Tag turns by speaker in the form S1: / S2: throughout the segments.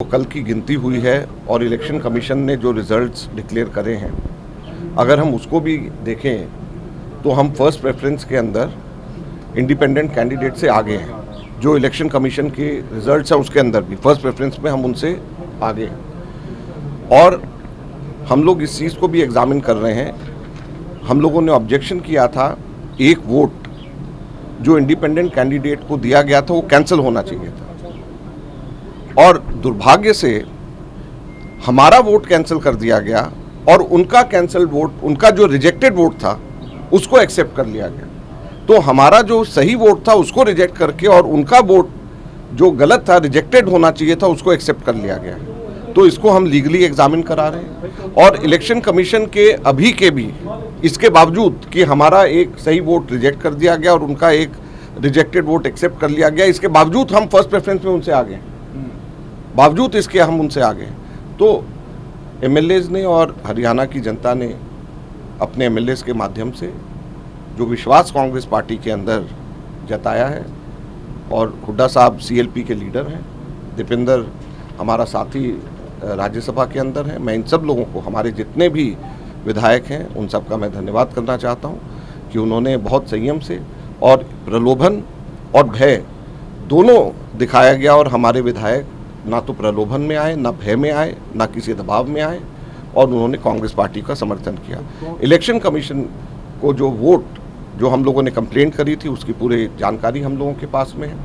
S1: तो कल की गिनती हुई है और इलेक्शन कमीशन ने जो रिजल्ट्स डिक्लेयर करे हैं, अगर हम उसको भी देखें तो हम फर्स्ट प्रेफरेंस के अंदर इंडिपेंडेंट कैंडिडेट से आगे हैं। जो इलेक्शन कमीशन के रिजल्ट्स हैं उसके अंदर भी फर्स्ट प्रेफरेंस में हम उनसे आगे हैं। और हम लोग इस चीज़ को भी एग्जामिन कर रहे हैं। हम लोगों ने ऑब्जेक्शन किया था, एक वोट जो इंडिपेंडेंट कैंडिडेट को दिया गया था वो कैंसिल होना चाहिए था, और दुर्भाग्य से हमारा वोट कैंसिल कर दिया गया और उनका कैंसिल वोट, उनका जो रिजेक्टेड वोट था उसको एक्सेप्ट कर लिया गया। तो हमारा जो सही वोट था उसको रिजेक्ट करके और उनका वोट जो गलत था, रिजेक्टेड होना चाहिए था, उसको एक्सेप्ट कर लिया गया। तो इसको हम लीगली एग्जामिन करा रहे हैं। और इलेक्शन कमीशन के अभी के भी इसके बावजूद कि हमारा एक सही वोट रिजेक्ट कर दिया गया और उनका एक रिजेक्टेड वोट एक्सेप्ट कर लिया गया, इसके बावजूद हम फर्स्ट प्रेफरेंस में उनसे आगे हैं। बावजूद इसके हम उनसे आगे हैं। तो एमएलएज ने और हरियाणा की जनता ने अपने एमएलएज के माध्यम से जो विश्वास कांग्रेस पार्टी के अंदर जताया है, और हुड्डा साहब सीएलपी के लीडर हैं, दीपेंद्र हमारा साथी राज्यसभा के अंदर है। मैं इन सब लोगों को, हमारे जितने भी विधायक हैं, उन सब का मैं धन्यवाद करना चाहता हूं कि उन्होंने बहुत संयम से, और प्रलोभन और भय दोनों दिखाया गया, और हमारे विधायक ना तो प्रलोभन में आए, ना भय में आए, ना किसी दबाव में आए, और उन्होंने कांग्रेस पार्टी का समर्थन किया। इलेक्शन कमीशन को जो वोट, जो हम लोगों ने कंप्लेंट करी थी, उसकी पूरी जानकारी हम लोगों के पास में है,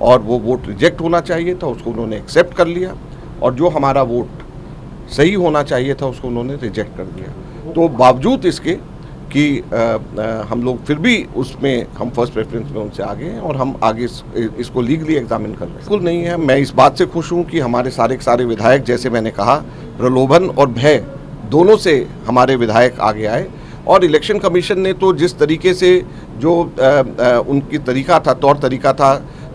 S1: और वो वोट रिजेक्ट होना चाहिए था उसको उन्होंने एक्सेप्ट कर लिया, और जो हमारा वोट सही होना चाहिए था उसको उन्होंने रिजेक्ट कर दिया। तो बावजूद इसके कि हम लोग फिर भी उसमें हम फर्स्ट प्रेफरेंस में उनसे आगे हैं, और हम आगे इसको लीगली एग्जामिन कर रहे हैं। बिल्कुल नहीं है। मैं इस बात से खुश हूं कि हमारे सारे विधायक, जैसे मैंने कहा, प्रलोभन और भय दोनों से हमारे विधायक आगे आए। और इलेक्शन कमीशन ने तो जिस तरीके से जो उनकी तरीका था, तौर तरीका था,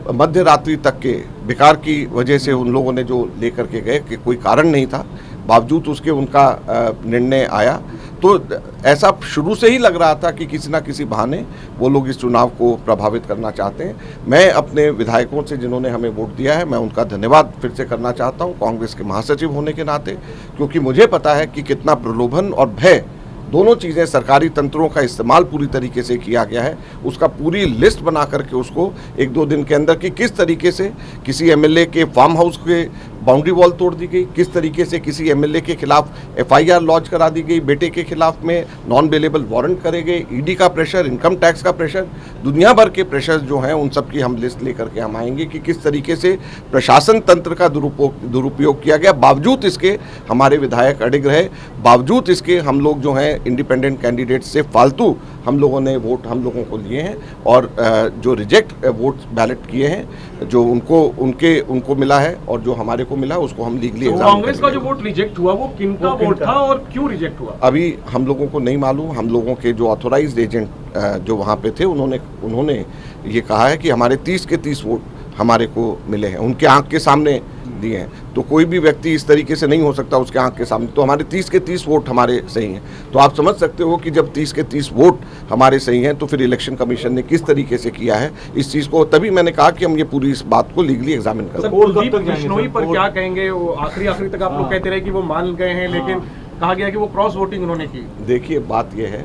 S1: मध्य रात्रि तक के बेकार की वजह से उन लोगों ने जो लेकर के गए कि कोई कारण नहीं था, बावजूद उसके उनका निर्णय आया। तो ऐसा शुरू से ही लग रहा था कि किसी ना किसी बहाने वो लोग इस चुनाव को प्रभावित करना चाहते हैं। मैं अपने विधायकों से, जिन्होंने हमें वोट दिया है, मैं उनका धन्यवाद फिर से करना चाहता हूं कांग्रेस के महासचिव होने के नाते, क्योंकि मुझे पता है कि कितना प्रलोभन और भय, दोनों चीज़ें, सरकारी तंत्रों का इस्तेमाल पूरी तरीके से किया गया है। उसका पूरी लिस्ट बना करके उसको 1-2 दिन के अंदर कि किस तरीके से किसी एमएलए के फार्म हाउस के बाउंड्री वॉल तोड़ दी गई, किस तरीके से किसी एमएलए के खिलाफ एफआईआर लॉन्च करा दी गई, बेटे के खिलाफ में नॉन बेलेबल वारंट करे गए, ईडी का प्रेशर, इनकम टैक्स का प्रेशर, दुनिया भर के प्रेशर जो हैं उन सब की हम लिस्ट लेकर के हम आएंगे कि किस तरीके से प्रशासन तंत्र का दुरुपयोग किया गया। बावजूद इसके हमारे विधायक अडिग रहे, बावजूद इसके हम लोग जो हैं इंडिपेंडेंट कैंडिडेट से फालतू हम लोगों ने वोट हम लोगों को लिए हैं, और जो रिजेक्ट वोट बैलेट किए हैं, जो उनको मिला है और जो हमारे को मिला, उसको हम लीगली एग्जामिन।
S2: कांग्रेस का जो वोट रिजेक्ट हुआ वो किनका वोट था और क्यों रिजेक्ट हुआ,
S1: अभी हम लोगों को नहीं मालूम। हम लोगों के जो ऑथोराइज्ड एजेंट जो वहाँ पे थे, उन्होंने ये कहा है कि हमारे 30 के 30 वोट हमारे को मिले हैं, उनके आंख के सामने दिए हैं। तो कोई भी व्यक्ति इस तरीके से नहीं हो सकता उसके आंख के सामने। तो हमारे 30 के 30 वोट हमारे सही हैं। तो आप समझ सकते हो कि जब 30 के 30 वोट हमारे सही हैं, तो फिर इलेक्शन कमीशन ने किस तरीके से किया है इस चीज़ को। तभी मैंने कहा कि हम ये पूरी इस बात को लीगली एग्जामिन करें।
S2: कुलदीप बिश्नोई पर क्या कहेंगे? वो आखिरी तक आप लोग कहते रहे कि वो मान गए हैं, लेकिन कहा गया कि वो क्रॉस वोटिंग उन्होंने की।
S1: देखिए, बात यह है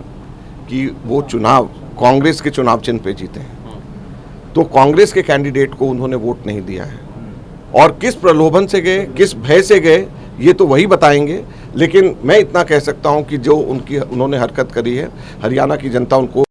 S1: कि वो चुनाव कांग्रेस के चुनाव चिन्ह पे जीते हैं, तो कांग्रेस के कैंडिडेट को उन्होंने वोट नहीं दिया है, और किस प्रलोभन से गए, किस भय से गए, ये तो वही बताएंगे। लेकिन मैं इतना कह सकता हूं कि जो उन्होंने हरकत करी है, हरियाणा की जनता उनको